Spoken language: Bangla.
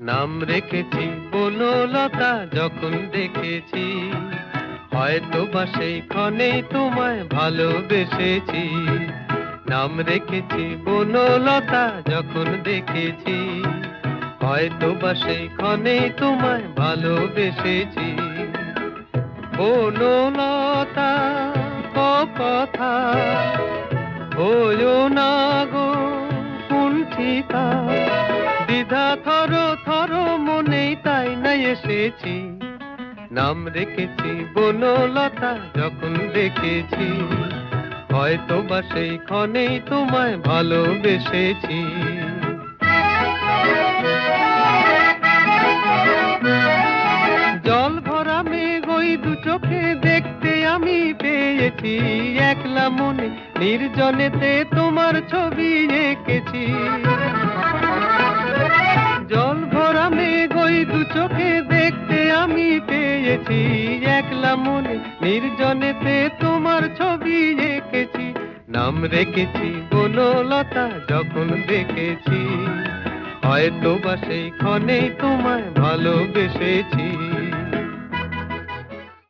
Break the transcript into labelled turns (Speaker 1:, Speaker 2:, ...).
Speaker 1: নাম রেখেছি বনলতা যখন দেখেছি, হয়তো বা সেই ক্ষণেই তোমায় ভালোবেসেছি। নাম রেখেছি বনলতা যখন দেখেছি, হয়তো বা সেই ক্ষণেই তোমায় ভালোবেসেছি। বনলতা কথা হইও না গো কুণ্ঠিতা, দ্বিধা থর থর মনেই তাই না এসেছি। নাম রেখেছি বনলতা যখন দেখেছি, হয়তো বা সেই ক্ষণেই তোমায় ভালোবেসেছি। জল ভরা মেঘ ওই দু চোখে দেখতে আমি পেয়েছি, একলা মনে নির্জনেতে তোমার ছবি এঁকেছি। জল ভরা মেঘ ওই দু চোখে দেখতে আমি পেয়েছি, একলা মনে নির্জনেতে তোমার ছবি এঁকেছি। নাম রেখেছি বনলতা যখন দেখেছি, হয়তো বা সেই ক্ষণেই তোমায় ভালোবেসেছি।